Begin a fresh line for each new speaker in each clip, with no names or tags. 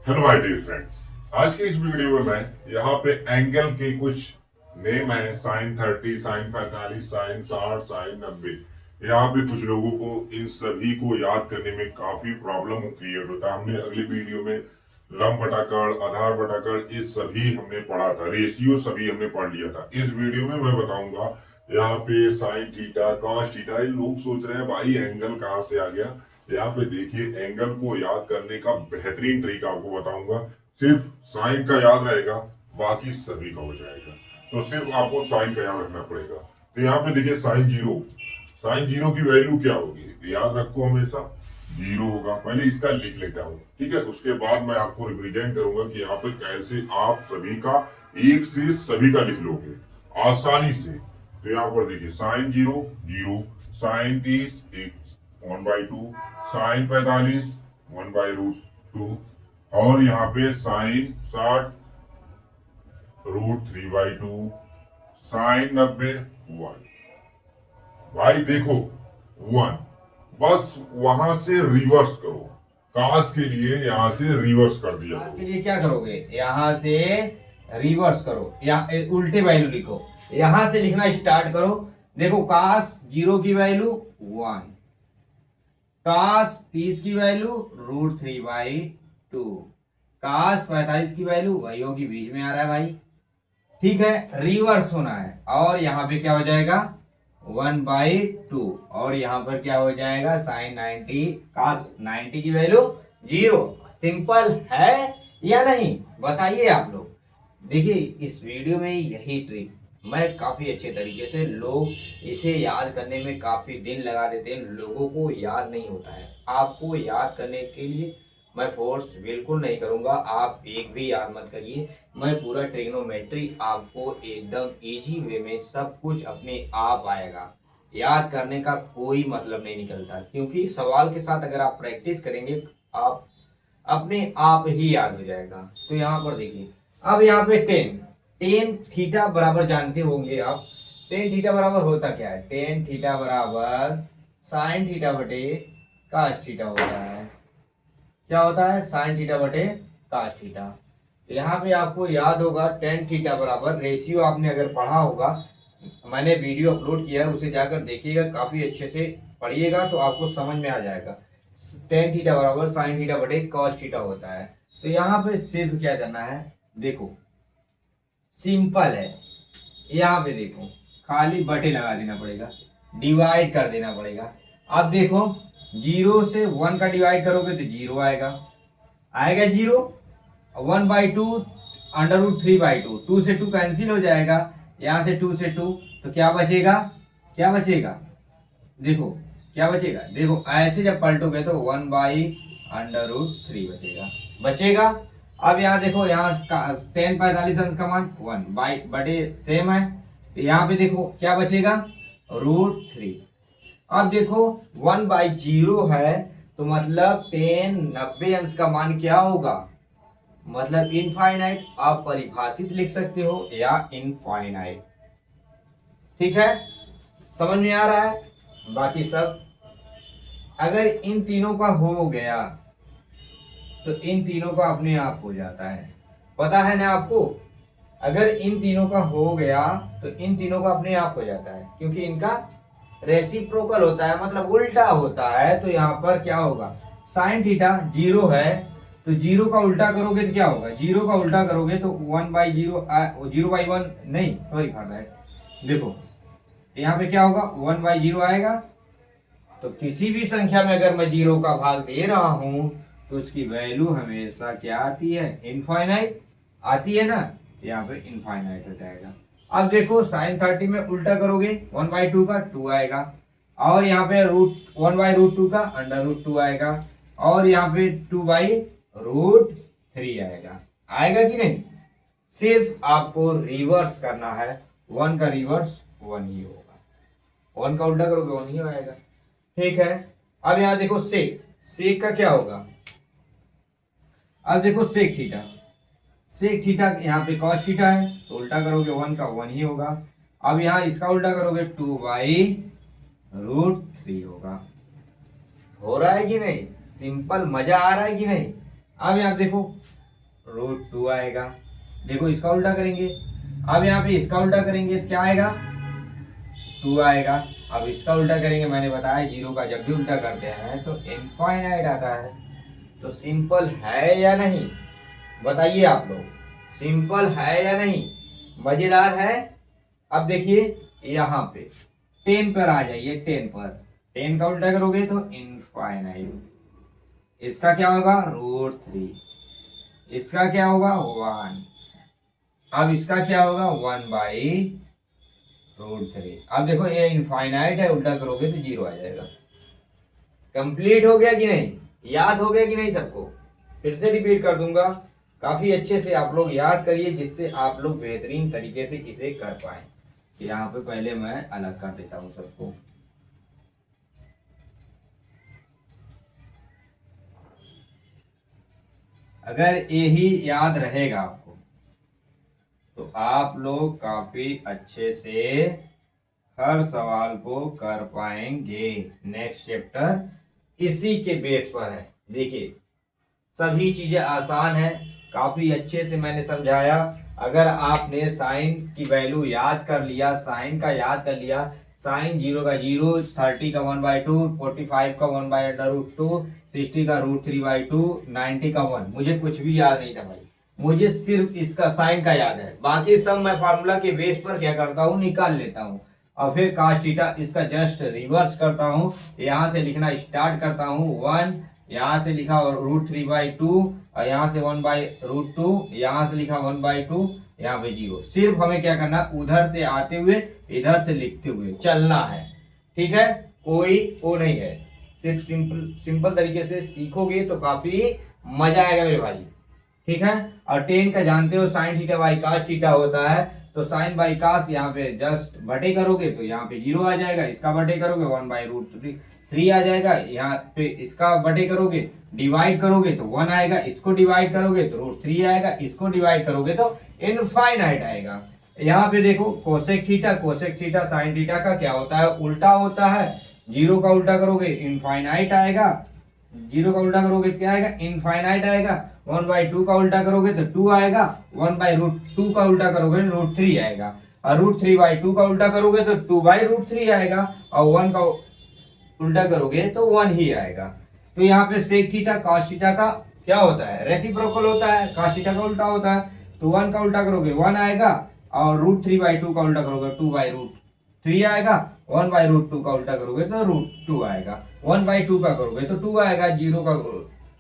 Hello my dear friends. आज की इस वीडियो में मैं यहाँ पे एंगल के कुछ नेम है, साइन 30, साइन 45, साइन 60, साइन 90। यहाँ पे कुछ लोगों को इन सभी को याद करने में काफी प्रॉब्लम क्रिएट होता है। हमने अगली वीडियो में लंब बटाकड़, आधार बटाकड़, ये सभी हमने पढ़ा था, रेशियो सभी हमने पढ़ लिया था। इस वीडियो में मैं बताऊंगा यहाँ पे साइन थीटा, कॉस थीटा। ये लोग सोच रहे हैं भाई एंगल कहाँ से आ गया। यहाँ पे देखिए, एंगल को याद करने का बेहतरीन तरीका आपको बताऊंगा। सिर्फ साइन का याद रहेगा, बाकी सभी का हो जाएगा। तो सिर्फ आपको साइन का याद रखना पड़ेगा। तो यहाँ पे देखिए साइन जीरो, साइन जीरो की वैल्यू क्या होगी याद रखो, हमेशा जीरो होगा। पहले इसका लिख लेता हूँ, ठीक है। उसके बाद मैं आपको रिप्रेजेंट करूंगा कि यहाँ पे कैसे आप सभी का एक से सभी का लिख लोगे आसानी से। तो यहाँ पर देखिए sine zero zero, sine 30 1/2, sine 45 1/√2, और यहाँ पे साइन 60 √3/2, साइन 90 1। भाई देखो 1, बस वहां से रिवर्स करो। काश के लिए यहां से रिवर्स कर दिया।
काश के लिए क्या करोगे, यहां से रिवर्स करो या उल्टे वैल्यू लिखो। यहां से लिखना स्टार्ट करो। देखो काश जीरो की वैल्यू 1, काश 30 की वैल्यू √3/2, काश 45 की वैल्यू वही होगी, बीच में आ रहा है भाई, ठीक है। रिवर्स होना है और यहाँ पे क्या हो जाएगा 1/2, और यहाँ पर क्या हो जाएगा साइन 90, काश 90 की वैल्यू 0। सिंपल है या नहीं बताइए आप लोग। देखिए इस वीडियो में यही ट्रिक मैं काफी अच्छे तरीके से, लोग इसे याद करने में काफी दिन लगा देते हैं, लोगों को याद नहीं होता है। आपको याद करने के लिए मैं फोर्स बिल्कुल नहीं करूंगा, आप एक भी याद मत करिए। मैं पूरा ट्रिग्नोमेट्री आपको एकदम इजी वे में सब कुछ अपने आप आएगा। याद करने का कोई मतलब नहीं निकलता, क्योंकि सवाल के साथ अगर आप प्रैक्टिस करेंगे आप अपने आप ही याद हो जाएगा। तो यहाँ पर देखिए, अब यहाँ पे टेन थीटा बराबर जानते होंगे आप। टेन थीटा बराबर होता क्या है, टेन थीटा बराबर साइन थीटा बटे कास थीटा होता है। क्या होता है, साइन थीटा बटे कास थीटा। यहाँ पे आपको याद होगा टेन थीटा बराबर, रेशियो आपने अगर पढ़ा होगा, मैंने वीडियो अपलोड किया है, उसे जाकर देखिएगा, काफी अच्छे से पढ़िएगा तो आपको समझ में आ जाएगा। टेन थीटा बराबर साइन थीटा बटे कॉस थीटा होता है। तो यहाँ पे सिर्फ क्या करना है, देखो सिंपल है। यहाँ पे देखो खाली बटे लगा देना पड़ेगा, डिवाइड कर देना पड़ेगा। अब देखो जीरो से 1 का डिवाइड करोगे तो जीरो आएगा, आएगा जीरो। 1/2 √3/2, 2 से 2 कैंसिल हो जाएगा, यहाँ से 2 से 2, तो क्या बचेगा, क्या बचेगा, देखो क्या बचेगा। देखो ऐसे जब पलटोगे तो 1/√3 बचेगा, बचेगा। अब यहाँ देखो, यहाँ 10 45 अंश का मान 1 बाई बटे सेम है, तो यहाँ पे देखो क्या बचेगा √3। अब देखो 1/0 है, तो मतलब 10 90 अंश का मान क्या होगा, मतलब इनफाइनाइट। आप परिभाषित लिख सकते हो या इनफाइनाइट, ठीक है, समझ में आ रहा है। बाकी सब अगर इन तीनों का हो गया तो इन तीनों का अपने आप हो जाता है, पता है ना आपको। अगर इन तीनों का हो गया तो इन तीनों का अपने आप हो जाता है, क्योंकि इनका रेसिप्रोकल होता है, मतलब उल्टा होता है। तो यहाँ पर क्या होगा, साइन थीटा जीरो है, तो जीरो का उल्टा करोगे तो क्या होगा, जीरो का उल्टा करोगे तो 1/0, 0/1 नहीं, सॉरी फॉर दैट। देखो यहाँ पे क्या होगा 1/0 आएगा। तो किसी भी संख्या में अगर मैं जीरो का भाग दे रहा हूं तो उसकी वैल्यू हमेशा क्या आती है, इनफाइनाइट आती है ना। तो यहाँ पे इनफाइनाइट हो जाएगा। अब देखो साइन 30 में उल्टा करोगे 1/2 का 2 आएगा, और यहाँ पे 1/√2 का √2 आएगा, और यहाँ पे 2/√3 आएगा। आएगा कि नहीं, सिर्फ आपको रिवर्स करना है। 1 का रिवर्स 1 ही होगा, 1 का उल्टा करोगे 1 ही आएगा, ठीक है। अब यहां देखो सेक, सेक का क्या होगा, अब देखो सेक थीटा, सेक थीटा यहाँ पे कॉस थीटा है, तो उल्टा करोगे 1 का 1 ही होगा। अब यहाँ इसका उल्टा करोगे 2/√3 होगा। हो रहा है कि नहीं, सिंपल, मजा आ रहा है कि नहीं। अब यहाँ देखो √2 आएगा। देखो इसका उल्टा करेंगे, अब यहाँ पे इसका उल्टा करेंगे तो क्या आएगा, 2 आएगा। अब इसका उल्टा करेंगे, मैंने बताया जीरो का जब भी उल्टा करते हैं तो इनफाइनाइट आता है। तो सिंपल है या नहीं, बताइए आप लोग, सिंपल है या नहीं, मजेदार है। अब देखिए यहाँ पे 10 पर आ जाइए, 10 पर, 10 का उल्टा करोगे तो इनफाइनाइट, इसका क्या होगा √3, इसका क्या होगा 1, अब इसका क्या होगा 1/√3। अब देखो ये इनफाइनाइट है, उल्टा करोगे तो 0 आ जाएगा। कंप्लीट हो गया कि नहीं, याद हो गया कि नहीं सबको, फिर से रिपीट कर दूंगा, काफी अच्छे से आप लोग याद करिए जिससे आप लोग बेहतरीन तरीके से इसे कर पाए। यहाँ पे पहले मैं अलग कर देता हूँ सबको। अगर यही याद रहेगा आपको तो आप लोग काफी अच्छे से हर सवाल को कर पाएंगे। नेक्स्ट चैप्टर इसी के बेस पर है। देखिए सभी चीजें आसान है, काफी अच्छे से मैंने समझाया। अगर आपने साइन की वैल्यू याद कर लिया, साइन का याद कर लिया, साइन 0 का 0, 30 का 1/2, 45 का 1/√2, 60 का √3/2, 90 का 1, मुझे कुछ भी याद नहीं था भाई, मुझे सिर्फ इसका साइन का याद है। बाकी सब मैं फार्मूला के बेस पर क्या करता हूँ, निकाल लेता हूँ। और फिर cos थीटा इसका जस्ट रिवर्स करता हूँ, यहाँ से लिखना स्टार्ट करता हूँ 1, यहाँ से लिखा √3/2, और यहाँ से 1/√2, यहाँ से लिखा 1/2, यहाँ पे 0। सिर्फ हमें क्या करना, उधर से आते हुए इधर से लिखते हुए चलना है, ठीक है, कोई वो नहीं है। सिर्फ सिंपल तरीके से सीखोगे तो काफी मजा आएगा मेरे भाई, ठीक है। और 10 का जानते हो sine theta by cos theta होता है, तो साइन बाई cos यहाँ पे जस्ट बटे करोगे तो यहाँ पे 0 आ जाएगा, इसका बटे करोगे 1/√3 आ जाएगा, यहाँ पे इसका बटे करोगे, डिवाइड करोगे तो 1 आएगा, इसको डिवाइड करोगे तो √3 आएगा, इसको डिवाइड करोगे तो इनफाइनाइट आएगा। यहाँ पे देखो कोसेक थीटा साइन थीटा का क्या होता है, उल्टा होता है। 0 का उल्टा करोगे इनफाइनाइट आएगा, 0 का उल्टा करोगे क्या आएगा, इनफाइनाइट आएगा। 1/2 का उल्टा करोगे तो 2 आएगा, 1/√2 का उल्टा करोगे √3 आएगा, और √3/2 का उल्टा करोगे तो 2/√3 आएगा, और 1 का उल्टा करोगे तो 1 ही आएगा। तो यहाँ पे सेक थीटा cos थीटा का क्या होता है, रेसिप्रोकल होता है, cos थीटा का उल्टा होता है। तो 1 का उल्टा करोगे 1 आएगा, और √3/2 का उल्टा करोगे 2/√3 आएगा, 1/√2 का उल्टा करोगे तो √2 आएगा, 1/2 का करोगे तो 2 आएगा, 0 का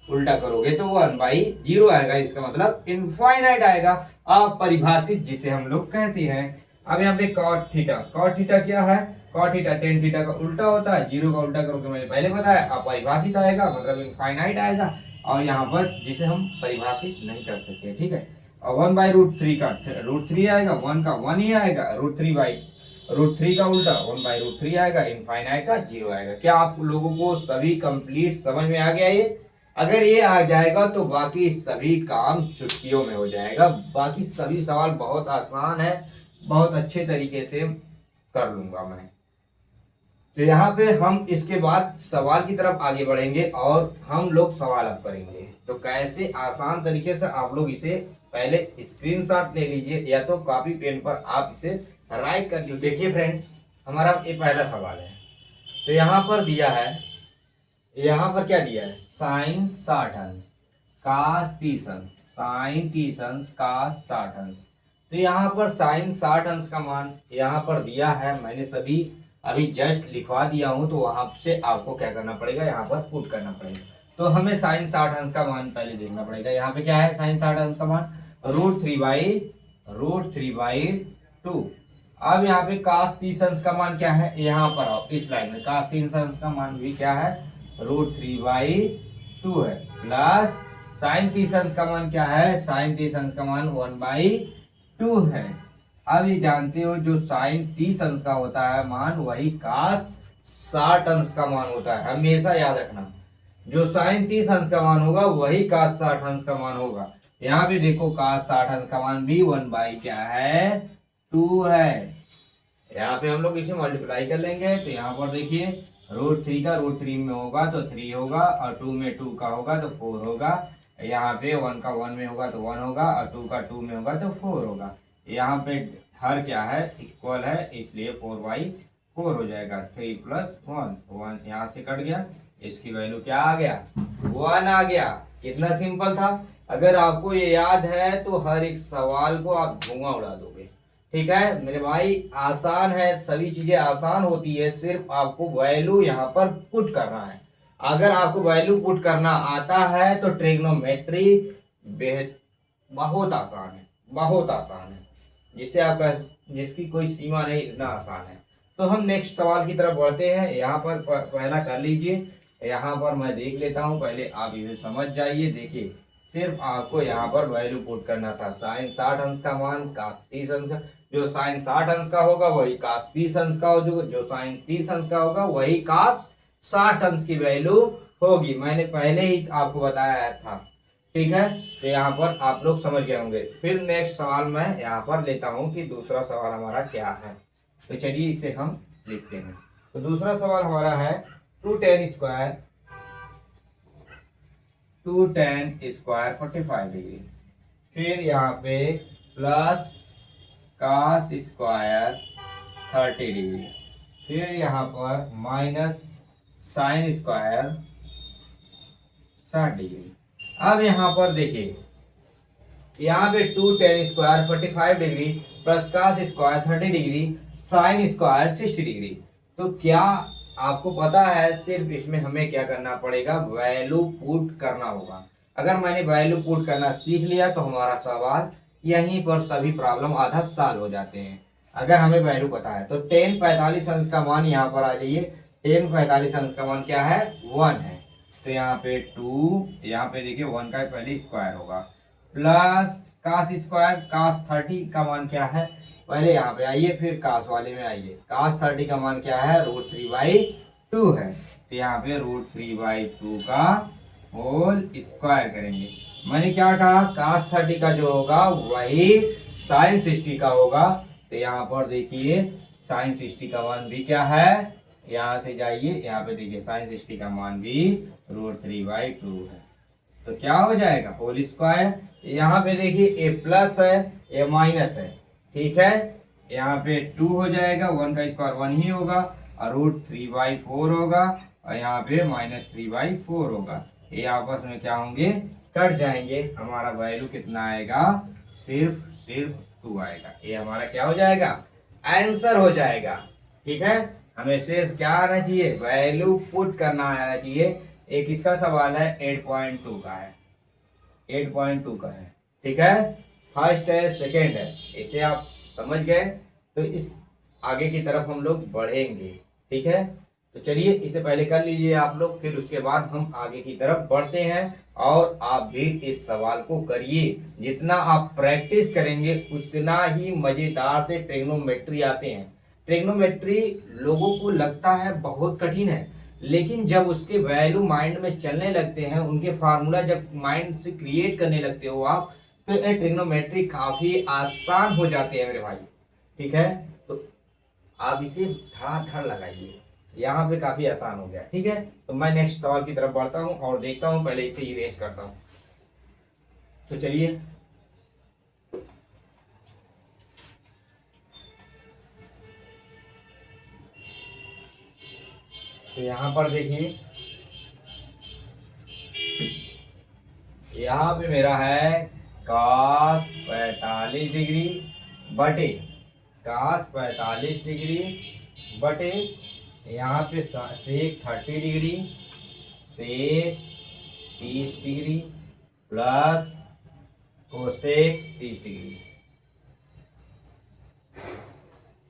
उल्टा करोगे तो 1/0 आएगा। इसका मतलब इनफाइनाइट आएगा, अपरिभाषित जिसे हम लोग कहते हैं। अब यहाँ पे cot थीटा क्या है, cot थीटा tan थीटा का उल्टा होता है। 0 का उल्टा करोगे मैंने पहले बताया, अपरिभाषित आएगा, मतलब इनफाइनाइट आएगा। और यहाँ पर जिसे हम परिभाषित नहीं कर सकते, ठीक है। और 1/√3 का √3 आएगा, 1 का 1 ही आएगा, √3 का उल्टा 1/√3 आएगा, इनफाइनाइट का 0 आएगा। क्या आप लोगों को सभी कंप्लीट समझ में आ गया ये? अगर ये आ जाएगा तो बाकी सभी काम चुटकियों में हो जाएगा। बाकी सभी सवाल बहुत आसान है, बहुत अच्छे तरीके से कर लूंगा मैं। तो यहाँ पे हम इसके बाद सवाल की तरफ आगे बढ़ेंगे और हम लोग सवाल अब करेंगे। तो कैसे आसान तरीके से आप लोग इसे पहले स्क्रीनशॉट ले लीजिए, या तो कॉपी पेन पर आप इसे राइट कर लीजिए। देखिए फ्रेंड्स, हमारा ये पहला सवाल है। तो यहाँ पर दिया है, यहाँ पर क्या दिया है, साइन 60 अंश, cos 30 अंश, साइन 30 अंश, cos 60 अंश। तो यहाँ पर साइन 60 अंश का मान यहाँ पर दिया है, मैंने सभी अभी जस्ट लिखवा दिया हूँ। तो वहां से आपको क्या करना पड़ेगा, यहाँ पर पुट करना पड़ेगा। तो हमें साइन 60 अंश का मान पहले देखना पड़ेगा। यहाँ पे क्या है, साइन 60 अंश का मान √3/2। अब यहाँ पे cos 30 अंश का मान क्या है, यहाँ पर आओ इस लाइन में, cos 30 अंश का मान भी क्या है, √3/2 है, प्लस साइन 30 अंश का मान क्या है, साइन 30 अंश का मान 1/2 है। अब ये जानते हो जो साइन 30 अंश का होता है मान, वही cos 60 अंश का मान होता है। हमेशा याद रखना, जो साइन 30 अंश का मान होगा वही cos 60 अंश का मान होगा। यहाँ पे देखो cos 60 अंश का मान भी 1/2 है। यहाँ पे हम लोग इसे मल्टीप्लाई कर लेंगे। तो यहाँ पर देखिए √3 का √3 में होगा तो 3 होगा, और 2 में 2 का होगा तो 4 होगा, यहाँ पे 1 का 1 में होगा तो 1 होगा और 2 का 2 में होगा तो 4 होगा। यहाँ पे हर क्या है, इक्वल है, इसलिए 4/4 हो जाएगा। 3 + 1, 1 यहाँ से कट गया, इसकी वैल्यू क्या आ गया, 1 आ गया। कितना सिंपल था। अगर आपको ये याद है तो हर एक सवाल को आप धुआं उड़ा दोगे। ठीक है मेरे भाई, आसान है, सभी चीजें आसान होती है, सिर्फ आपको वैल्यू यहाँ पर पुट करना है। अगर आपको वैल्यू पुट करना आता है तो ट्रिग्नोमेट्री बेहद बहुत आसान है, बहुत आसान है, जिससे आपका जिसकी कोई सीमा नहीं, इतना आसान है। तो हम नेक्स्ट सवाल की तरफ बढ़ते हैं। यहाँ पर पहला कर लीजिए, यहाँ पर मैं देख लेता हूँ, पहले आप इसे समझ जाइए। देखिए सिर्फ आपको यहाँ पर वैल्यू पुट करना था। साइन 60 अंश का मान कास 30 अंश का, जो साइन 60 अंश का होगा वही कास 30 अंश का होगा, जो साइन 30 अंश का होगा वही कास 60 अंश की वैल्यू होगी। मैंने पहले ही आपको बताया था। ठीक है, तो यहाँ पर आप लोग समझ गए होंगे। फिर नेक्स्ट सवाल मैं यहाँ पर लेता हूँ कि दूसरा सवाल हमारा क्या है। तो चलिए इसे हम लिखते हैं। तो दूसरा सवाल हमारा है 2tan² 45 डिग्री, फिर यहाँ पे प्लस cos² 30 डिग्री, फिर यहाँ पर माइनस sin² 60 डिग्री। अब यहाँ पर देखिए, यहाँ पे 2tan² 45 degree plus cos² 30 degree sin² 60 degree. तो क्या आपको पता है, सिर्फ इसमें हमें क्या करना पड़ेगा, वैल्यू पुट करना होगा। अगर मैंने वैल्यू पुट करना सीख लिया तो हमारा सवाल यहीं पर सभी प्रॉब्लम आधा सॉल्व हो जाते हैं, अगर हमें वैल्यू पता है। तो tan 45 अंश का मान यहाँ पर आ जाइए। tan 45 अंश का मान क्या है, 1 है। तो यहाँ पे 2, यहाँ पे देखिए 1 का पहले स्क्वायर होगा, प्लस cos 30 का मान क्या है, पहले यहाँ पे आइए फिर cos वाले में आइए। cos 30 का मान क्या है, √3/2 है। तो यहाँ पे √3/2 का होल स्क्वायर करेंगे। मैंने क्या कहा, cos 30 का जो होगा वही sin 60 का होगा। तो यहाँ पर देखिए sin 60 का मान भी क्या है, यहाँ से जाइए, यहाँ पे देखिए sin 60 का मान भी √3/2 है। तो क्या हो जाएगा, होल स्क्वायर। यहाँ पे देखिए ए प्लस है, ए माइनस है। ठीक है, यहाँ पे 2 हो जाएगा, 1 का स्क्वायर 1 ही होगा, और √3/4 होगा, और यहाँ पे -3/4 होगा। ये आपस में क्या होंगे, कट जाएंगे। हमारा वैल्यू कितना आएगा, सिर्फ 2 आएगा। ये हमारा क्या हो जाएगा, आंसर हो जाएगा। ठीक है, हमें सिर्फ क्या आना चाहिए, वैल्यू पुट करना आना चाहिए। एक इसका सवाल है 8.2 का है, 8.2 का है। ठीक है, फर्स्ट है, सेकेंड है, इसे आप समझ गए। तो इस आगे की तरफ हम लोग बढ़ेंगे। ठीक है, तो चलिए इसे पहले कर लीजिए आप लोग, फिर उसके बाद हम आगे की तरफ बढ़ते हैं। और आप भी इस सवाल को करिए, जितना आप प्रैक्टिस करेंगे उतना ही मजेदार से ट्रिग्नोमेट्री आते हैं। ट्रिग्नोमेट्री लोगों को लगता है बहुत कठिन है, लेकिन जब उसके वैल्यू माइंड में चलने लगते हैं, उनके फार्मूला जब माइंड से क्रिएट करने लगते हो आप, तो ये ट्रिग्नोमेट्री काफी आसान हो जाते हैं मेरे भाई। ठीक है, तो आप इसे धड़ाधड़ लगाइए, यहाँ पे काफी आसान हो गया। ठीक है, तो मैं नेक्स्ट सवाल की तरफ बढ़ता हूँ और देखता हूँ, पहले इसे इरेज करता हूँ। तो चलिए, तो यहाँ पर देखिए, यहाँ पे मेरा है cos 45 डिग्री बटे cos 45 डिग्री बटे यहाँ पे सेक 30 डिग्री, सेक 30 डिग्री प्लस कोसेक 30 डिग्री।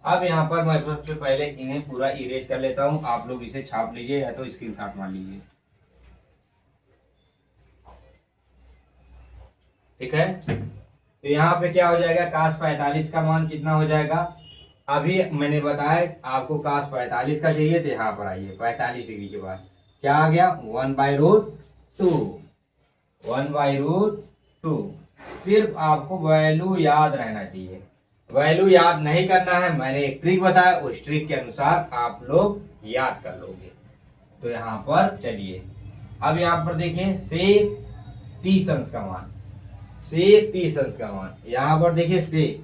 अब यहाँ पर मैं सबसे पहले इन्हें पूरा इरेज कर लेता हूँ। आप लोग इसे छाप लीजिए या तो स्क्रीनशॉट मार लीजिए। ठीक है, तो यहाँ पे क्या हो जाएगा, cos 45 का मान कितना हो जाएगा, अभी मैंने बताया आपको cos 45 का चाहिए, तो यहाँ पर आइए 45 डिग्री के बाद क्या आ गया, 1/√2, 1/√2। सिर्फ आपको वैल्यू याद रहना चाहिए, वैल्यू याद नहीं करना है। मैंने एक ट्रिक बताया, उस ट्रिक के अनुसार आप लोग याद कर लोगे। तो यहाँ पर चलिए, अब यहाँ पर देखिए सेक 30 अंश का मान, सेक 30 अंश का मान। यहाँ पर देखिए सेक,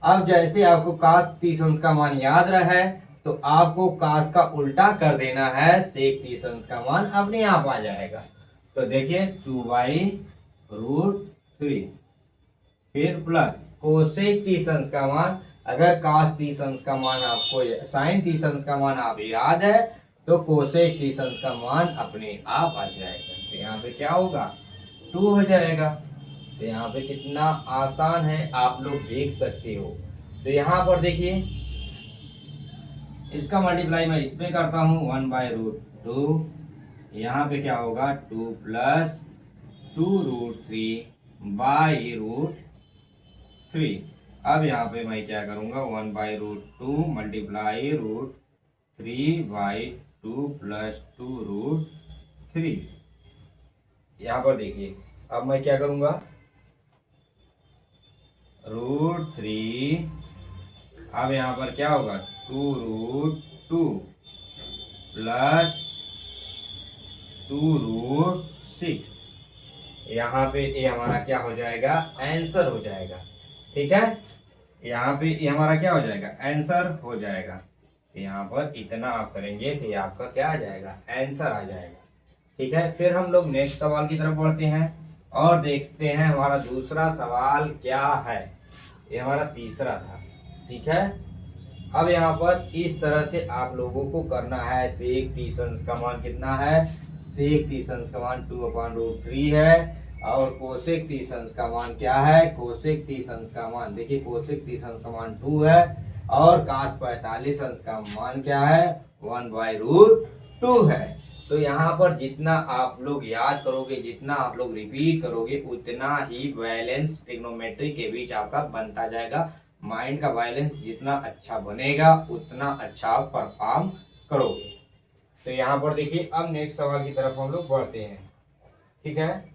अब जैसे आपको काश 30 अंश का मान याद रहा है तो आपको काश का उल्टा कर देना है, सेक 30 अंश का मान अपने आप आ जाएगा। तो देखिए 2/√3, फिर प्लस कोसेक 30 अंश का मान, अगर काश 30 अंश का मान आपको, साइन 30 अंश का मान आप याद है तो कोसेक 30 अंश का मान अपने आप आ जाएगा। तो यहाँ पे क्या होगा, 2 हो जाएगा। तो यहाँ पे कितना आसान है आप लोग देख सकते हो। तो यहाँ पर देखिए इसका मल्टीप्लाई मैं इसमें करता हूँ 1/√2, यहाँ पे क्या होगा 2 + 2√3/√3। अब यहाँ पे मैं क्या करूँगा 1/√2 मल्टीप्लाई √3/2 + 2√3। यहाँ पर देखिए अब मैं क्या करूँगा √3, अब यहाँ पर क्या होगा 2√2 + 2√6। यहाँ पे ये हमारा क्या हो जाएगा, आंसर हो जाएगा। ठीक है, यहाँ पे ये हमारा क्या हो जाएगा, आंसर हो जाएगा। यहाँ पर इतना आप करेंगे तो ये आपका क्या आ जाएगा, आंसर आ जाएगा। ठीक है, फिर हम लोग नेक्स्ट सवाल की तरफ बढ़ते हैं और देखते हैं हमारा दूसरा सवाल क्या है। ये हमारा तीसरा था। ठीक है, अब यहाँ पर इस तरह से आप लोगों को करना है। सेक 30 अंश का मान कितना है, सेक 30 अंश का मान 2/√3 है, और कोसेक 30 अंश का मान क्या है, कोसेक 30 अंश का मान देखिए कोसेक 30 अंश का मान 2 है, और काश 45 अंश का मान क्या है 1/√2 है। तो यहाँ पर जितना आप लोग याद करोगे, जितना आप लोग रिपीट करोगे, उतना ही बैलेंस ट्रिग्नोमेट्री के बीच आपका बनता जाएगा। माइंड का बैलेंस जितना अच्छा बनेगा उतना अच्छा परफॉर्म करोगे। तो यहाँ पर देखिए अब नेक्स्ट सवाल की तरफ हम लोग बढ़ते हैं। ठीक है,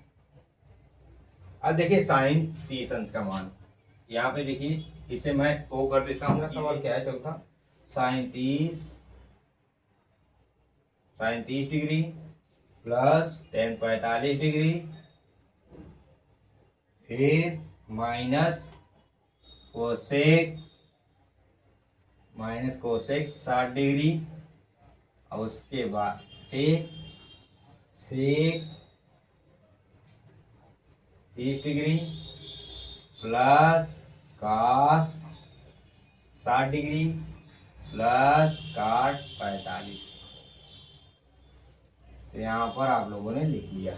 अब देखिए साइन 30 अंश का मान, यहाँ पे देखिए इसे मैं ओ कर देता हूँ। सवाल क्या है चौथा, sine 30 degree plus tan 45 degree, फिर माइनस कोसेक 60 डिग्री, और उसके बाद sec 30 degree plus cos 60 degree plus cot 45। तो यहाँ पर आप लोगों ने लिख लिया।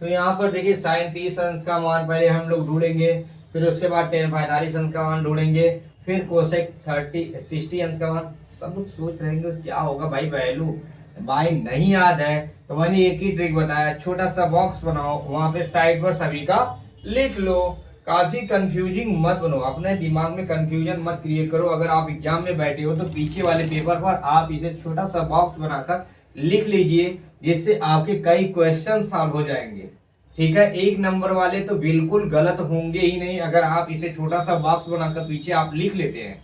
तो यहाँ पर देखिए साइन 30 अंश का मान पहले हम लोग ढूंढेंगे, फिर उसके बाद tan 45 अंश का मान ढूंढेंगे, फिर कोसेक 60 अंश का मान। सब लोग सोच रहे हैं क्या होगा भाई वैल्यू, भाई नहीं याद है तो मैंने एक ही ट्रिक बताया, छोटा सा बॉक्स बनाओ, वहां पे साइड पर सभी का लिख लो। काफी कंफ्यूजिंग मत बनो, अपने दिमाग में कंफ्यूजन मत क्रिएट करो। अगर आप एग्जाम में बैठे हो तो पीछे वाले पेपर पर आप इसे छोटा सा बॉक्स बनाकर लिख लीजिए, जिससे आपके कई क्वेश्चन सॉल्व हो जाएंगे। ठीक है, 1 नंबर वाले तो बिल्कुल गलत होंगे ही नहीं अगर आप इसे छोटा सा बॉक्स बनाकर पीछे आप लिख लेते हैं।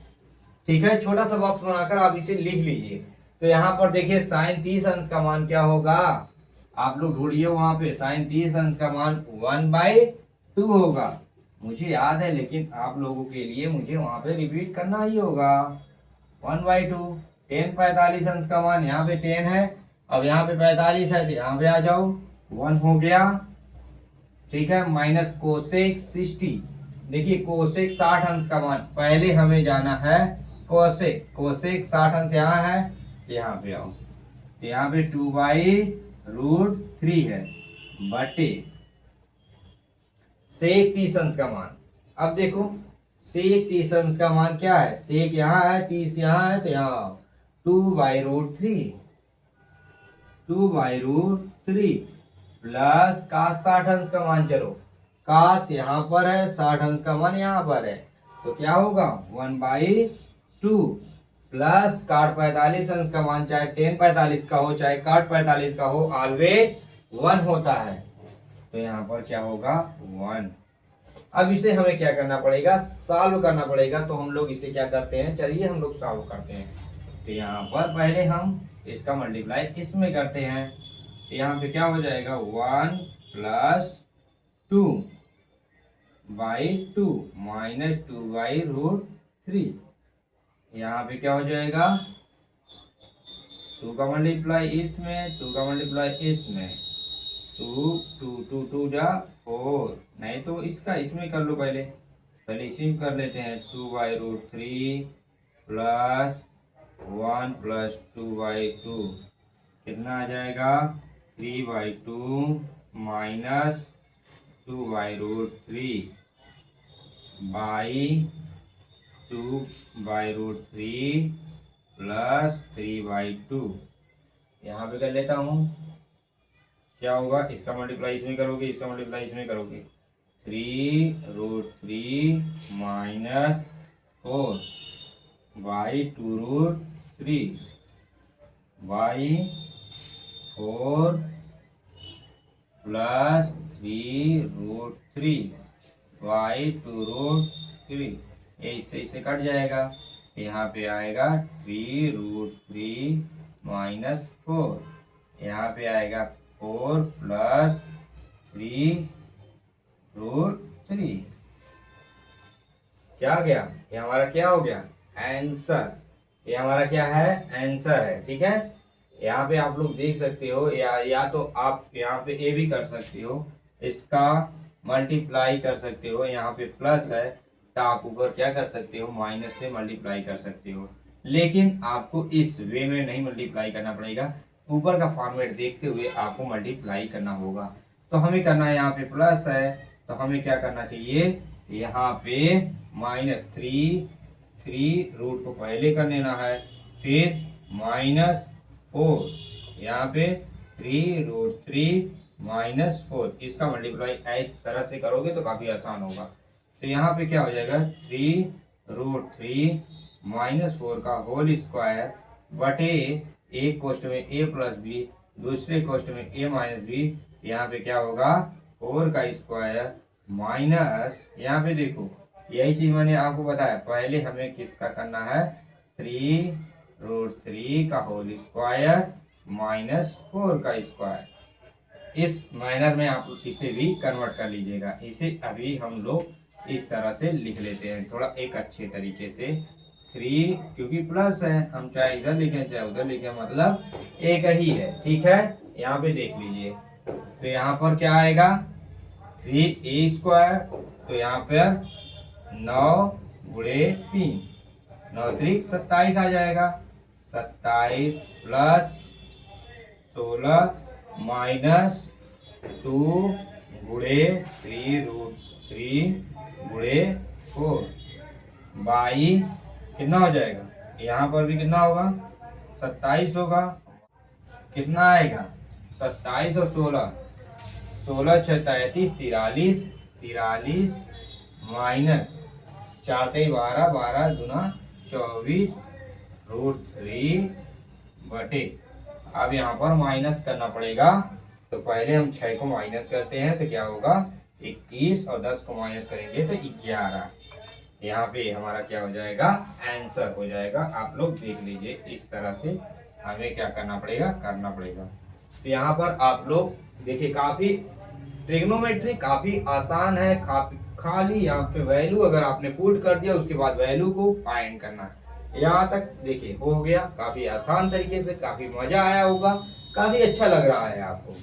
ठीक है, छोटा सा बॉक्स बनाकर आप इसे लिख लीजिए। तो यहाँ पर देखिए साइन 30 अंश का मान क्या होगा, आप लोग ढूंढिए वहां पे। साइन 30 अंश का मान 1/2 होगा, मुझे याद है, लेकिन आप लोगों के लिए मुझे वहां पे रिपीट करना ही होगा। 1/2। tan 45 अंश का मान यहाँ पे 10 है, अब यहाँ पे 45 है तो यहाँ पे आ जाओ, 1 हो गया। ठीक है, माइनस कोसेक 60, देखिए कोसेक 60 अंश का मान, पहले हमें जाना है कोसेक 60 अंश यहाँ है, यहाँ पे आओ, तो यहाँ पे 2/√3 है बटे सेक 30 अंश का मान। अब देखो सेक 30 अंश का मान क्या है, सेक यहाँ है 30 यहाँ है, तो यहाँ 2/√3 प्लस काश 60 अंश का मान, चलो काश यहाँ पर है 60 अंश का मान यहाँ पर है, तो क्या होगा 1/2 प्लस काट 45 अंश का मान, चाहे tan 45 का हो चाहे काट 45 का हो, ऑलवेज 1 होता है। तो यहाँ पर क्या होगा 1। अब इसे हमें क्या करना पड़ेगा, सॉल्व करना पड़ेगा। तो हम लोग इसे क्या करते हैं, चलिए हम लोग सॉल्व करते हैं। तो यहाँ पर पहले हम इसका मल्टीप्लाई इसमें करते हैं, तो यहाँ पे क्या हो जाएगा 1 प्लस 2/2 -2/√3। यहाँ पे क्या हो जाएगा, 2 का मल्टीप्लाई इसमें, 2 का मल्टीप्लाई इसमें, 2 जा 4, नहीं तो इसका इसमें कर लो, पहले इसी में कर लेते हैं। 2/√3 प्लस 1 प्लस 2/2 कितना आ जाएगा, 3/2 माइनस 2/√3 बाई 2/√3 प्लस 3/2। यहाँ पे कर लेता हूँ, क्या होगा, इसका मल्टीप्लाई इसमें करोगे, इसका मल्टीप्लाई इसमें करोगे, 3√3 minus 4 by 2√3 by 4 plus 3√3 by 2√3। ये इससे कट जाएगा, यहाँ पे आएगा 3√3 माइनस 4, यहाँ पे आएगा 4 प्लस 3√3। क्या गया, ये हमारा क्या हो गया, आंसर। ये हमारा क्या है, आंसर है। ठीक है, यहाँ पे आप लोग देख सकते हो, या तो आप यहाँ पे ए भी कर सकते हो, इसका मल्टीप्लाई कर सकते हो, यहाँ पे प्लस है तो आप ऊपर क्या कर सकते हो, माइनस से मल्टीप्लाई कर सकते हो। लेकिन आपको इस वे में नहीं मल्टीप्लाई करना पड़ेगा, ऊपर का फॉर्मेट देखते हुए आपको मल्टीप्लाई करना होगा। तो हमें करना है, यहाँ पे प्लस है तो हमें क्या करना चाहिए, यहाँ पे -3 रूट को पहले कर लेना है, फिर -4, यहाँ पे 3√3 -4, इसका मल्टीप्लाई इस तरह से करोगे तो काफी आसान होगा। तो यहाँ पे क्या हो जाएगा, 3√3 -4 का होल स्क्वायर बटे एक कोष्ठ में a प्लस बी, दूसरे कोष्ठ में a माइनस बी, यहाँ पे क्या होगा, 4 का स्क्वायर माइनस, यहाँ पे देखो यही चीज मैंने आपको बताया, पहले हमें किसका करना है, 3√3 का होल स्क्वायर -4 का स्क्वायर। इस माइनर में आप इसे भी कन्वर्ट कर लीजिएगा। इसे अभी हम लोग इस तरह से लिख लेते हैं, थोड़ा एक अच्छे तरीके से। 3 क्योंकि प्लस है, हम चाहे इधर लिखें चाहे उधर लिखें, मतलब एक ही है। ठीक है, यहाँ पे देख लीजिए, तो यहाँ पर क्या आएगा, 3a², तो यहाँ पर 9 गुणे 3, 9 3 27 आ जाएगा, 27 प्लस 16 माइनस 2 गुणे 3√3 गुणे 4 बाई कितना हो जाएगा, यहाँ पर भी कितना होगा, 27 होगा, कितना आएगा, 27 और 16, 16 6 33, 43 माइनस 4 3 12, 12 दूना 24 √3 बटे, अब यहाँ पर माइनस करना पड़ेगा। तो पहले हम 6 को माइनस करते हैं तो क्या होगा, 21, और 10 को माइनस करेंगे तो 11। यहाँ पे हमारा क्या हो जाएगा, आंसर हो जाएगा। आप लोग देख लीजिए, इस तरह से हमें क्या करना पड़ेगा, करना पड़ेगा। तो यहाँ पर आप लोग देखिए, काफी ट्रिग्नोमेट्री काफी आसान है, खाली यहाँ पे वैल्यू अगर आपने पुट कर दिया, उसके बाद वैल्यू को फाइंड करना है। यहाँ तक देखिए हो गया, काफी आसान तरीके से, काफी मजा आया होगा, काफी अच्छा लग रहा है आपको।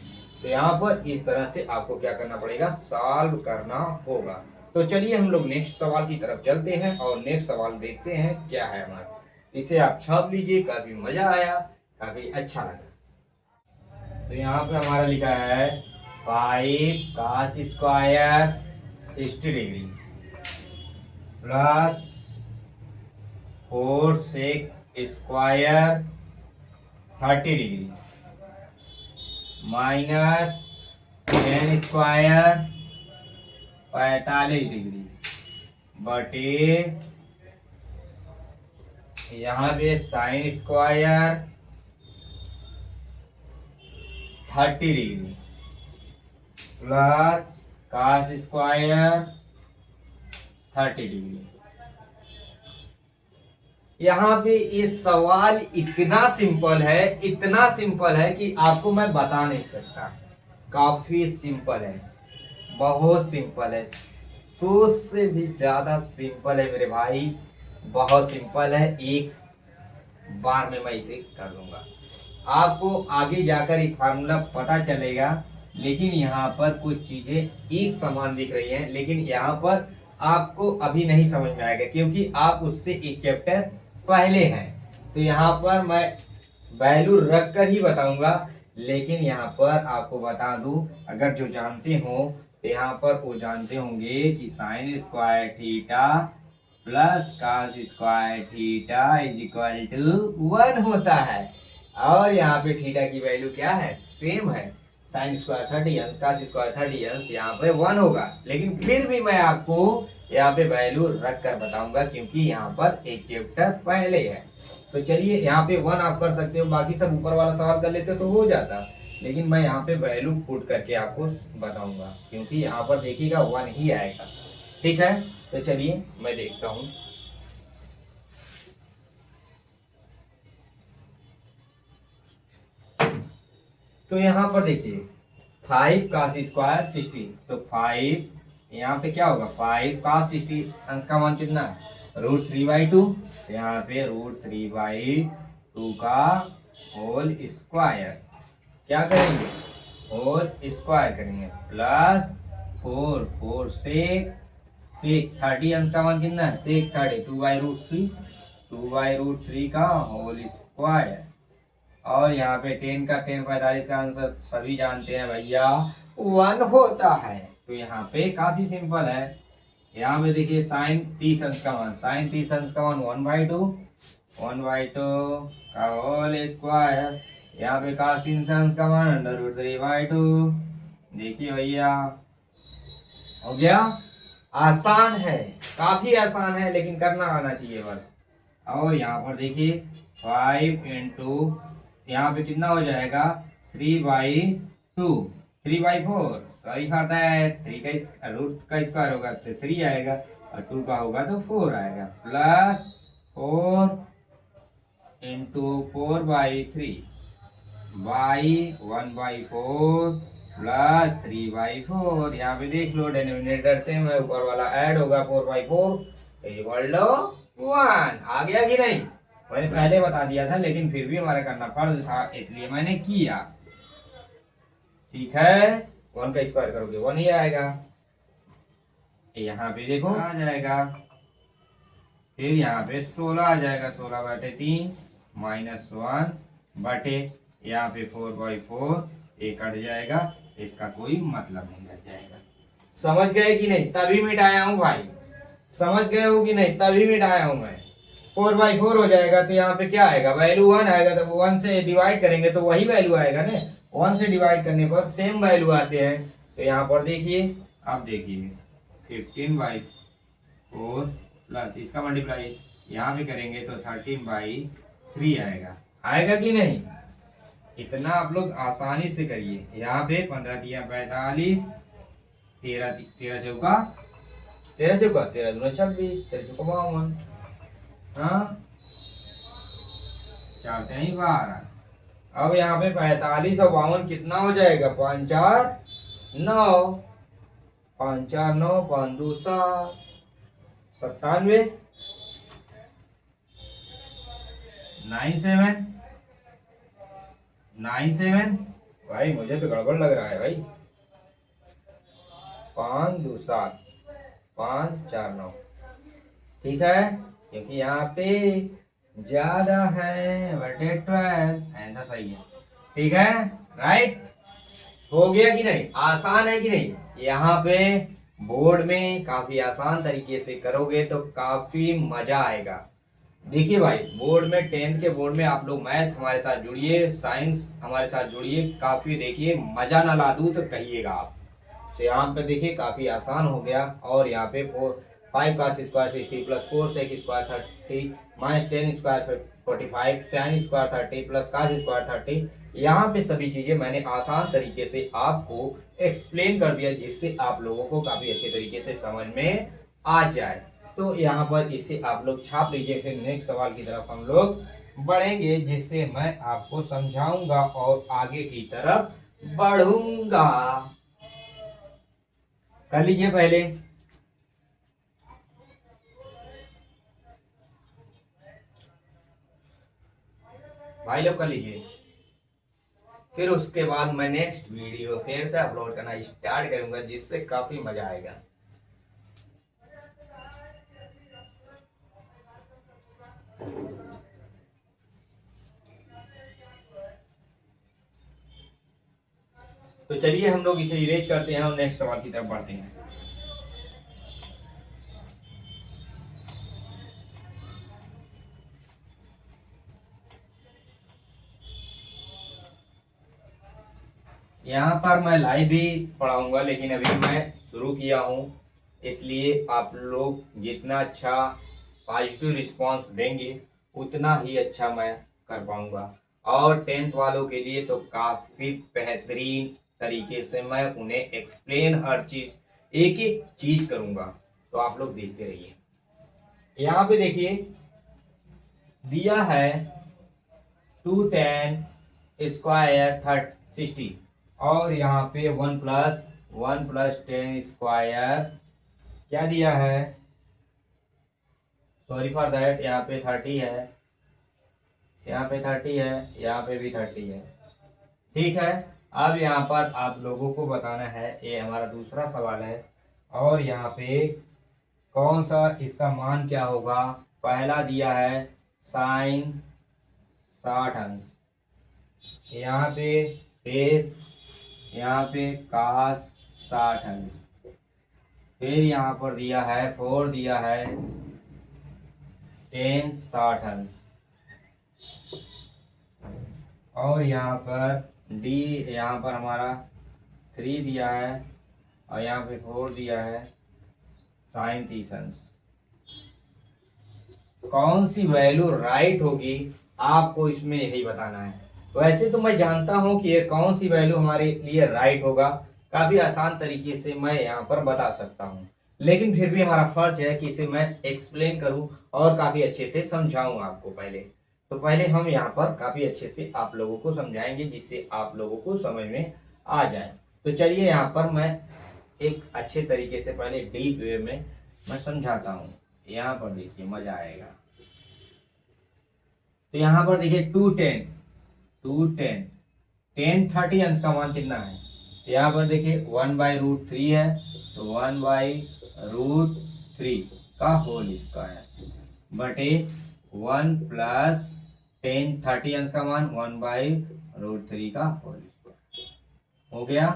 तो यहाँ पर इस तरह से आपको क्या करना पड़ेगा, सॉल्व करना होगा। तो चलिए हम लोग नेक्स्ट सवाल की तरफ चलते हैं और नेक्स्ट सवाल देखते हैं क्या है हमारा। इसे आप छाप लीजिए, काफी मजा आया, काफी अच्छा लगा। तो यहाँ पे हमारा लिखा है 5 cos square 60 degree plus 4 sec square 30 degree minus 10 square 45 degree बटे यहाँ पे sine square 30 degree plus cos square 30 degree. यहाँ पे ये सवाल इतना सिंपल है, इतना सिंपल है कि आपको मैं बता नहीं सकता, काफी सिंपल है। बहुत सिंपल है, सोच से भी ज्यादा सिंपल है मेरे भाई, बहुत सिंपल है। एक बार में मैं इसे कर दूंगा, आपको आगे जाकर एक फार्मूला पता चलेगा। लेकिन यहाँ पर कुछ चीजें एक समान दिख रही हैं, लेकिन यहाँ पर आपको अभी नहीं समझ में आएगा क्योंकि आप उससे एक चैप्टर पहले हैं। तो यहाँ पर मैं वैल्यू रख कर ही बताऊंगा, लेकिन यहाँ पर आपको बता दूं, अगर जो जानते हो तो यहाँ पर वो जानते होंगे कि sine square theta plus cos square theta is equal to 1 होता है। और यहाँ पे थीटा की वैल्यू क्या है, सेम है, साइन स्क्वायर 30 अंश कॉस स्क्वायर 30 अंश यहाँ पे 1 होगा। लेकिन फिर भी मैं आपको यहाँ पे वैल्यू रख कर बताऊंगा क्योंकि यहाँ पर एक चैप्टर पहले है। तो चलिए यहाँ पे 1 आप कर सकते हो, बाकी सब ऊपर वाला सवाल कर लेते तो हो जाता, लेकिन मैं यहाँ पे वैल्यू पुट करके आपको बताऊंगा क्योंकि यहाँ पर देखिएगा 1 ही आएगा। ठीक है, तो चलिए मैं देखता हूँ। तो यहाँ पर देखिए 5 cos स्क्वायर 60, तो 5 यहाँ पे क्या होगा, 5 cos 60 अंश का मान कितना है, √3/2। यहाँ पे √3/2 का होल स्क्वायर क्या करेंगे, होल स्क्वायर करेंगे, प्लस 4 सेक 30 अंश का मान कितना है, सेक 30 2/√3 का होल स्क्वायर। और यहाँ पे 10 का 10 45 का आंसर सभी जानते हैं भैया 1 होता है। तो यहाँ पे काफी सिंपल है। यहाँ पे देखिए साइन 30 अंश का मान, साइन 30 अंश का मान 1/2 का होल स्क्वायर। यहाँ पे cos 3 अंश का मान √3/2। देखिए भैया हो गया, आसान है, काफी आसान है, लेकिन करना आना चाहिए बस। और यहाँ पर देखिए 5 इंटू यहाँ पे कितना हो जाएगा, 3/2 3/4, सॉरी फॉर दैट, 3 का रूट का स्क्वायर होगा तो 3 आएगा और 2 का होगा तो 4 आएगा, प्लस 4 इंटू 4/3 बाई 1/4 प्लस 3/4। यहाँ पे देख लो डिनोमिनेटर सेम है, ऊपर वाला ऐड होगा 4/4 इक्वल टू 1। आ गया कि नहीं, मैंने पहले बता दिया था लेकिन फिर भी हमारा करना फर्ज था इसलिए मैंने किया। ठीक है, 1 का स्क्वायर करोगे 1 ही आएगा, यहाँ पे देखो आ जाएगा, फिर यहाँ पे 16 आ जाएगा, 16/3 -1 बटे यहाँ पे 4/4 एक कट जाएगा, इसका कोई मतलब नहीं रह जाएगा। समझ गए कि नहीं, तभी मिटाया हूँ भाई, समझ गए हो कि नहीं, तभी मिटाया हूँ मैं। 4/4 हो जाएगा तो यहाँ पे क्या आएगा, वैल्यू 1 आएगा, तो 1 से डिवाइड करेंगे तो वही वैल्यू आएगा ना, 1 से डिवाइड करने पर सेम वैल्यू आते हैं। तो यहाँ पर देखिए, आप देखिए 15/4 प्लस इसका मल्टीप्लाई यहाँ पे करेंगे तो 13/3 आएगा, आएगा कि नहीं। इतना आप लोग आसानी से करिए। यहाँ पे 15 × 45, 13 चौका 13 दूना 26, 13 चौका 52, हाँ 4 3 12। अब यहाँ पे 45 और 52 कितना हो जाएगा, 5 4 9, 5 4 9, 5 2 7, 97, 97 भाई, मुझे तो गड़बड़ लग रहा है भाई। 5 2 7 5 4 9, ठीक है, क्योंकि यहाँ पे ज्यादा है बटे 12, आंसर सही है। ठीक है, राइट, हो गया कि नहीं, आसान है कि नहीं। यहाँ पे बोर्ड में काफी आसान तरीके से करोगे तो काफी मजा आएगा। देखिए भाई, बोर्ड में 10th के बोर्ड में आप लोग मैथ हमारे साथ जुड़िए, साइंस हमारे साथ जुड़िए, काफी देखिए, मजा ना ला दूं तो कहिएगा आप। तो यहाँ पे देखिए काफी आसान हो गया। और यहाँ पे 5 cos square 60 plus 4 sec square 30 minus 10 square 45 tan square 30 plus cos square 30, यहाँ पे सभी चीजें मैंने आसान तरीके से आपको एक्सप्लेन कर दिया जिससे आप लोगों को काफी अच्छे तरीके से समझ में आ जाए। तो यहाँ पर इसे आप लोग छाप लीजिए, फिर नेक्स्ट सवाल की तरफ हम लोग बढ़ेंगे जिससे मैं आपको समझाऊंगा और आगे की तरफ बढ़ूंगा। कर लीजिए पहले। भाई लोग कर लीजिए, फिर उसके बाद मैं नेक्स्ट वीडियो फिर से अपलोड करना स्टार्ट करूंगा, जिससे काफी मजा आएगा। तो चलिए हम लोग इसे इरेज करते हैं और नेक्स्ट सवाल की तरफ बढ़ते हैं। यहाँ पर मैं लाइव भी पढ़ाऊंगा, लेकिन अभी मैं शुरू किया हूँ, इसलिए आप लोग जितना अच्छा पॉजिटिव रिस्पांस देंगे उतना ही अच्छा मैं कर पाऊंगा। और 10th वालों के लिए तो काफ़ी बेहतरीन तरीके से मैं उन्हें एक्सप्लेन हर चीज़ एक एक चीज़ करूँगा, तो आप लोग देखते रहिए। यहाँ पे देखिए दिया है 210 स्क्वायर 60, और यहाँ पे 1 + 10 स्क्वायर क्या दिया है, सॉरी फॉर दैट, यहाँ पे 30 है, यहाँ पे 30 है, यहाँ पे भी 30 है। ठीक है, अब यहाँ पर आप लोगों को बताना है, ये हमारा दूसरा सवाल है, और यहाँ पे कौन सा इसका मान क्या होगा। पहला दिया है साइन 60 अंश, यहाँ पे फिर यहाँ पे कास 60 अंश, फिर यहाँ पर दिया है 4 दिया है 10 60 अंश, और यहाँ पर डी यहाँ पर हमारा 3 दिया है, और यहाँ पे 4 दिया है साइन 30 अंश। कौन सी वैल्यू राइट होगी आपको इसमें यही बताना है। वैसे तो मैं जानता हूं कि ये कौन सी वैल्यू हमारे लिए राइट होगा, काफी आसान तरीके से मैं यहाँ पर बता सकता हूँ, लेकिन फिर भी हमारा फर्ज है कि इसे मैं एक्सप्लेन करूँ और काफी अच्छे से समझाऊं आपको। पहले हम यहाँ पर काफी अच्छे से आप लोगों को समझाएंगे, जिससे आप लोगों को समझ में आ जाए। तो चलिए यहाँ पर मैं एक अच्छे तरीके से पहले डीप वे में मैं समझाता हूँ। यहाँ पर देखिए मजा आएगा। तो यहाँ पर देखिए 210 10 30 अंश का मान कितना है। तो यहाँ पर देखिए 1/√3 है, तो 1/√3 का होल स्क्वायर बटे 1 + 10 30 अंश का मान 1/√3 का होल स्क्वायर हो गया।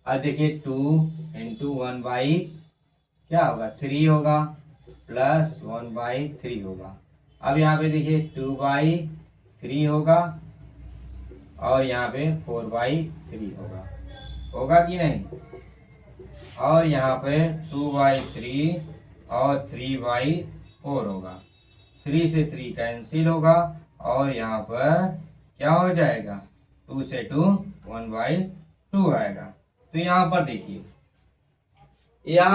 अब देखिए 2 × 1/ क्या होगा 3 होगा, प्लस 1/3 होगा। अब यहाँ पे देखिए 2/3 होगा, और यहाँ पे 4/3 होगा कि नहीं। और यहाँ पे 2/3 और 3/4 होगा, 3 से 3 कैंसिल होगा, और यहाँ पर क्या हो जाएगा 2 से 2 1/2 आएगा। तो यहाँ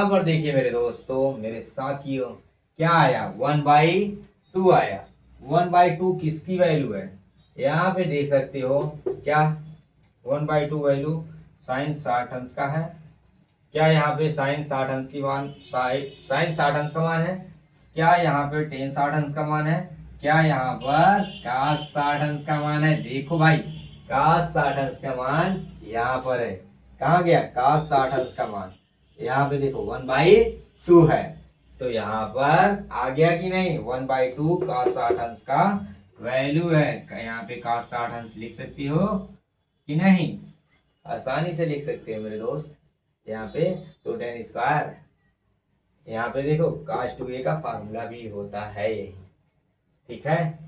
पर देखिए मेरे दोस्तों, मेरे साथियों, क्या आया 1/2 आया। 1/2 किसकी वैल्यू है, यहाँ पे देख सकते हो क्या 1/2 वैल्यू साइन 60 अंश का है। क्या यहाँ पे साइन 60 अंश की मान साइन 60 अंश का मान है, क्या यहाँ पे 10 60 अंश का मान है, क्या यहाँ पर कास 60 अंश का मान है। देखो भाई कास 60 अंश का मान यहाँ पर है, कहाँ गया कास 60 अंश का मान, यहाँ पे देखो 1/2 है, तो यहाँ पर आ गया कि नहीं 1/2 कास 60 अंश का वैल्यू है। यहाँ पे कास 60 अंश लिख सकती हो कि नहीं, आसानी से लिख सकते हो मेरे दोस्त। यहाँ पे 210 स्क्वायर, यहाँ पे देखो cos 2a का फार्मूला भी होता है यही, ठीक है।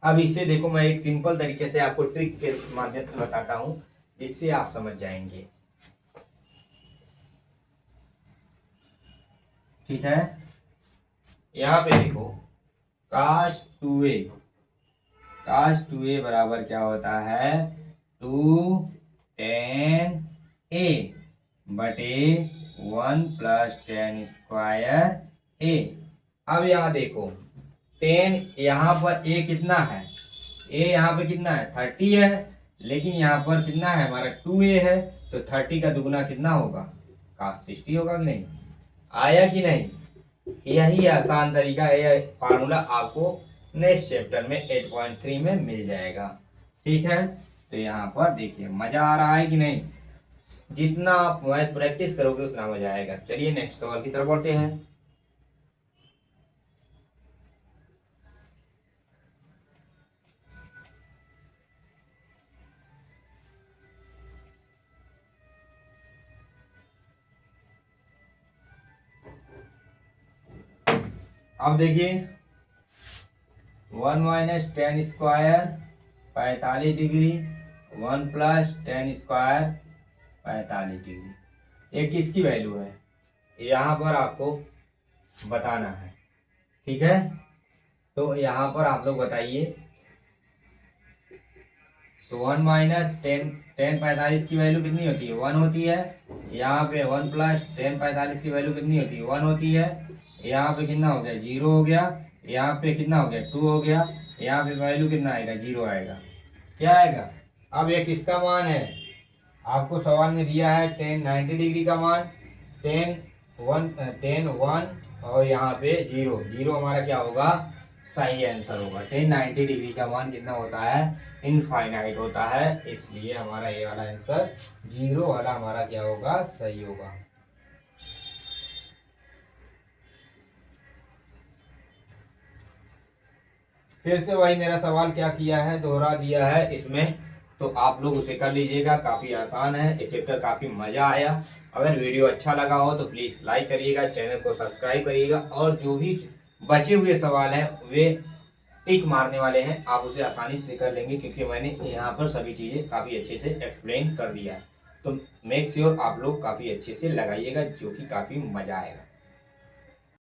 अब इसे देखो मैं एक सिंपल तरीके से आपको ट्रिक के माध्यम से बताता हूँ, जिससे आप समझ जाएंगे, ठीक है। यहाँ पे देखो cos 2a बराबर क्या होता है 210a बटे 1 + 10 स्क्वायर a। अब यहाँ देखो 10 यहाँ पर a कितना है, a यहाँ पे कितना है 30 है, लेकिन यहाँ पर कितना है हमारा 2a है, तो 30 का दुगना कितना होगा, cos 60 होगा कि नहीं, आया कि नहीं। यही आसान तरीका है, यह फार्मूला आपको नेक्स्ट चैप्टर में 8.3 में मिल जाएगा। ठीक है, तो यहाँ पर देखिए मजा आ रहा है कि नहीं, जितना आप मैथ प्रैक्टिस करोगे उतना मजा आएगा। चलिए नेक्स्ट सवाल की तरफ बढ़ते हैं। अब देखिए 1 minus ten square 45 degree, 1 plus ten square 45 degree, ये किसकी वैल्यू है, यहाँ पर आपको बताना है। ठीक है, तो यहाँ पर आप लोग बताइए। तो 1 माइनस टेन 45 की वैल्यू कितनी होती है, 1 होती है। यहाँ पे 1 प्लस 45 की वैल्यू कितनी होती है, 1 होती है। यहाँ पे कितना हो गया, 0 हो गया। यहाँ पे कितना हो गया, 2 हो गया। यहाँ पे वैल्यू कितना आएगा, 0 आएगा। क्या आएगा, अब ये किसका मान है, आपको सवाल में दिया है टेन 90 डिग्री का मान, टेन 1 और यहाँ पे 0 हमारा क्या होगा, सही आंसर होगा। टेन 90 डिग्री का मान कितना होता है, इनफाइनाइट होता है, इसलिए हमारा ये वाला आंसर 0 वाला हमारा क्या होगा, सही होगा। फिर से वही मेरा सवाल क्या किया है, दोहरा दिया है इसमें, तो आप लोग उसे कर लीजिएगा, काफी आसान है ये चैप्टर, काफी मजा आया। अगर वीडियो अच्छा लगा हो तो प्लीज लाइक करिएगा, चैनल को सब्सक्राइब करिएगा, और जो भी बचे हुए सवाल हैं वे टिक मारने वाले हैं, आप उसे आसानी से कर लेंगे, क्योंकि मैंने यहाँ पर सभी चीजें काफी अच्छे से एक्सप्लेन कर दिया है। तो मेक श्योर आप लोग काफी अच्छे से लगाइएगा, जो कि काफी मजा आएगा।